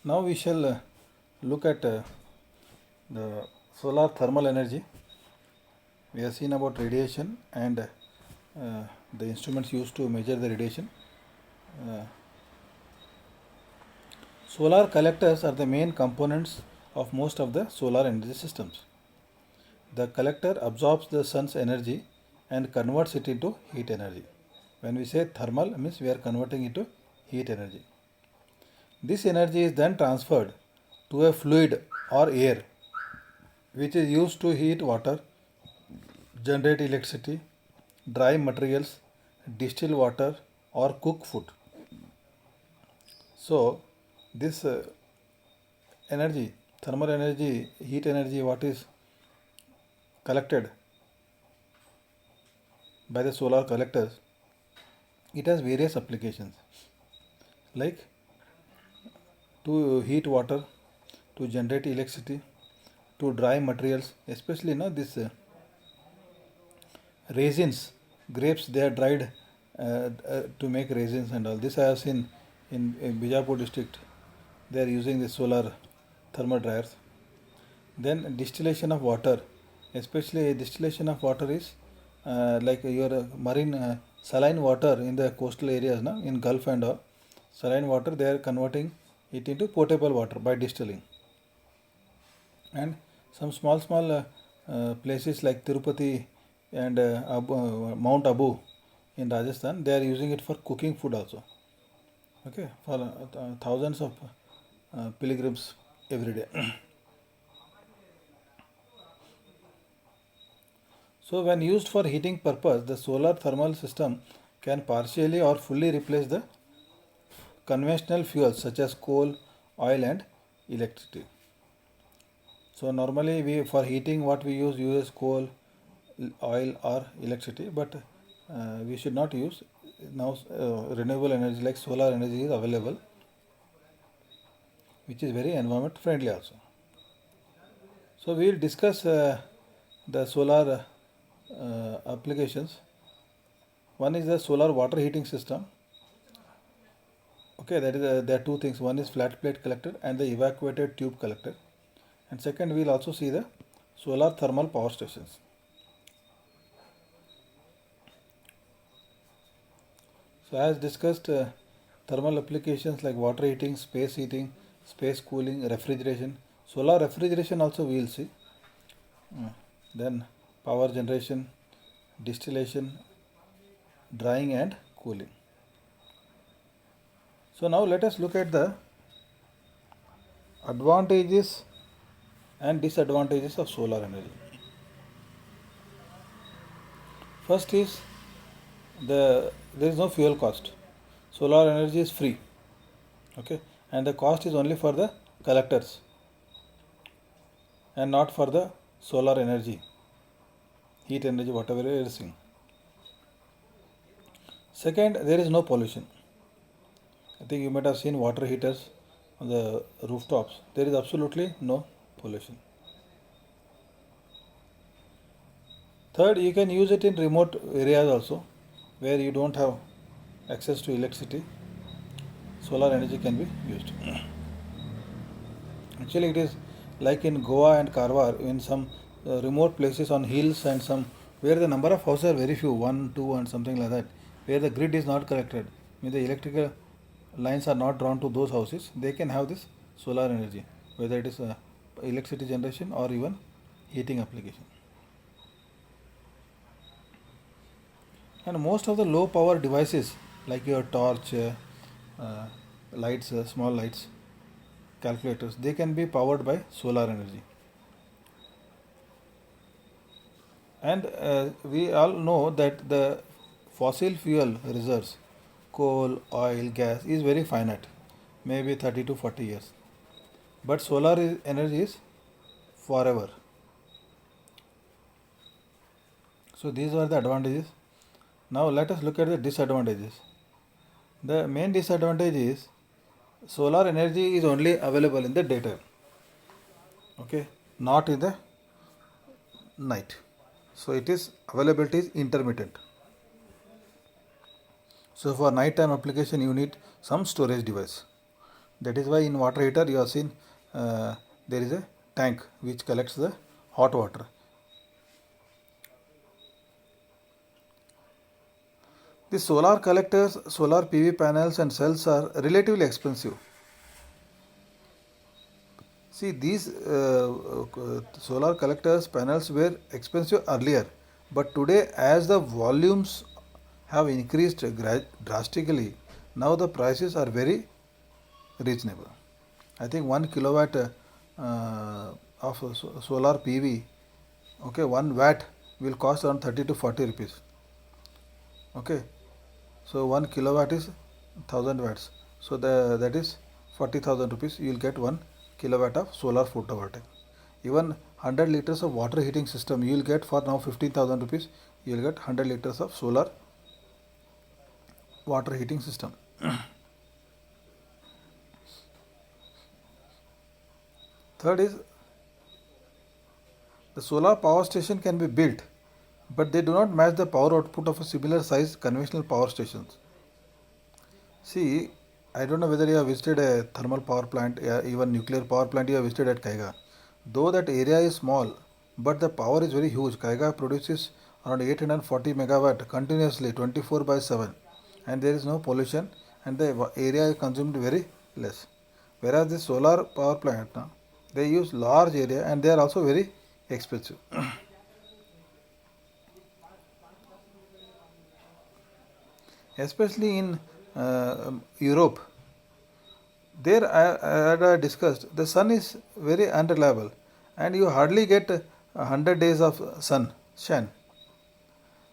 Now we shall look at the solar thermal energy. We have seen about radiation and the instruments used to measure the radiation. Uh, Solar collectors are the main components of most of the solar energy systems. The collector absorbs the sun's energy and converts it into heat energy. When we say thermal, means we are converting it to heat energy. This energy is then transferred to a fluid or air which is used to heat water, generate electricity, dry materials, distill water, or cook food. So, this energy, thermal energy, heat energy, what is collected by the solar collectors, it has various applications like to heat water, to generate electricity, to dry materials, especially this raisins, grapes, they are dried to make raisins and all. This I have seen in Bijapur district. They are using the solar thermal dryers. Then distillation of water, especially distillation of water is like your marine saline water in the coastal areas, na, in Gulf and all. Saline water they are converting it into potable water by distilling. And some small places like Tirupati and Mount Abu in Rajasthan, they are using it for cooking food also. Okay, for thousands of pilgrims every day. So when used for heating purpose, the solar thermal system can partially or fully replace the conventional fuels such as coal, oil and electricity. So normally we for heating what we use coal, oil or electricity, but we should not use now renewable energy like solar energy is available, which is very environment friendly also. So we will discuss the solar applications. One is the solar water heating system. Okay, that is there are two things. One is flat plate collector and the evacuated tube collector. And second, we will also see the solar thermal power stations. So as discussed, thermal applications like water heating, space cooling, refrigeration. Solar refrigeration also we will see. Then power generation, distillation, drying and cooling. So now let us look at the advantages and disadvantages of solar energy. First is there is no fuel cost. Solar energy is free. Okay, and the cost is only for the collectors and not for the solar energy, heat energy, whatever you are seeing. Second, there is no pollution. I think you might have seen water heaters on the rooftops. There is absolutely no pollution. Third, you can use it in remote areas also where you don't have access to electricity. Solar energy can be used. Actually, it is like in Goa and Karwar, in some remote places on hills and some where the number of houses are very few, 1, 2 and something like that, where the grid is not connected, means the electrical lines are not drawn to those houses, they can have this solar energy, whether it is electricity generation or even heating application. And most of the low power devices like your torch, lights, small lights, calculators, they can be powered by solar energy. And we all know that the fossil fuel reserves, coal, oil, gas, is very finite, maybe 30 to 40 years. But energy is forever. So these are the advantages. Now let us look at the disadvantages. The main disadvantage is solar energy is only available in the daytime. Okay, not in the night. So it is availability is intermittent. So for nighttime application you need some storage device That is why in water heater you have seen there is a tank which collects the hot water. The solar collectors, solar PV panels and cells are relatively expensive. See, these solar collectors panels were expensive earlier, but today as the volumes have increased drastically, now the prices are very reasonable. I think 1 kilowatt of solar PV, okay, 1 watt will cost around 30 to 40 rupees. Okay, so 1 kilowatt is 1000 watts. So that is 40,000 rupees. You will get 1 kilowatt of solar photovoltaic. Even 100 liters of water heating system you will get for now 15,000 rupees. You will get 100 liters of solar water heating system. Third is the solar power station can be built, but they do not match the power output of a similar size conventional power stations. See, I don't know whether you have visited a thermal power plant, even nuclear power plant you have visited at Kaiga. Though that area is small, but the power is very huge. Kaiga produces around 840 megawatt continuously 24/7, and there is no pollution, and the area is consumed very less. Whereas the solar power plant, they use large area and they are also very expensive. Especially in Europe, there I discussed the sun is very unreliable and you hardly get 100 days of sunshine.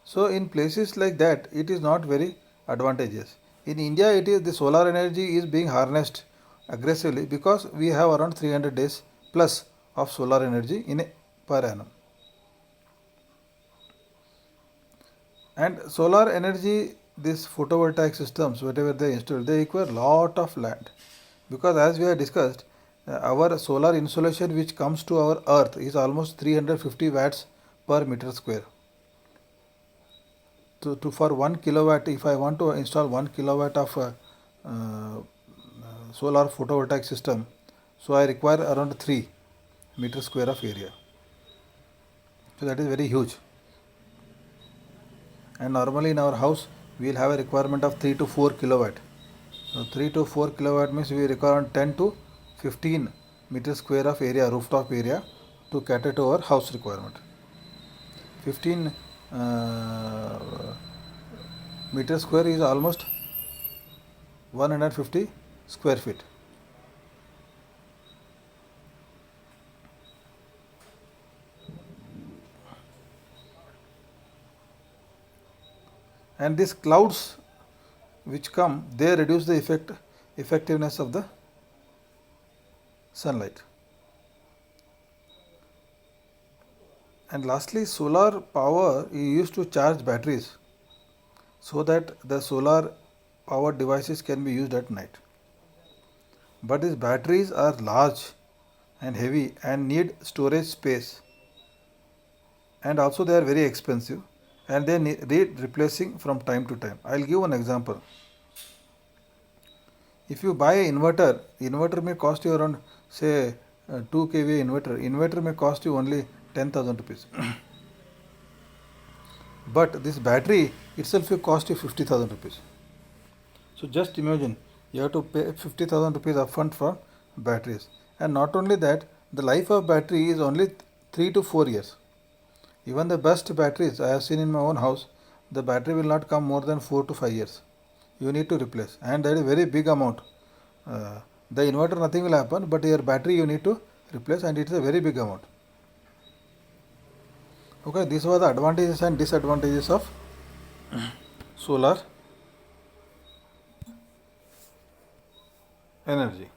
So in places like that, it is not very advantageous. In India, it is the solar energy is being harnessed aggressively because we have around 300 days plus of solar energy in per annum. And solar energy, these photovoltaic systems, whatever they install, they require lot of land, because as we have discussed, our solar insolation which comes to our earth is almost 350 watts per meter square. For 1 kilowatt, if I want to install 1 kilowatt of solar photovoltaic system, so I require around 3 meter square of area. So that is very huge. And normally in our house we will have a requirement of 3 to 4 kilowatt. So 3 to 4 kilowatt means we require 10 to 15 meter square of area, rooftop area, to cater to our house requirement. 15 meter square is almost 150 square feet. And these clouds which come, they reduce the effectiveness of the sunlight. And lastly, solar power is used to charge batteries so that the solar power devices can be used at night. But these batteries are large and heavy and need storage space, and also they are very expensive and they need replacing from time to time. I will give one example. If you buy an inverter may cost you around say 2 kVA inverter may cost you only 10,000 rupees. But this battery itself will cost you 50,000 rupees. So just imagine, you have to pay 50,000 rupees upfront for batteries. And not only that, the life of battery is only 3 to 4 years. Even the best batteries I have seen in my own house, the battery will not come more than 4 to 5 years. You need to replace, and that is a very big amount. The inverter nothing will happen, but your battery you need to replace, and it is a very big amount. Okay, these were the advantages and disadvantages of solar energy.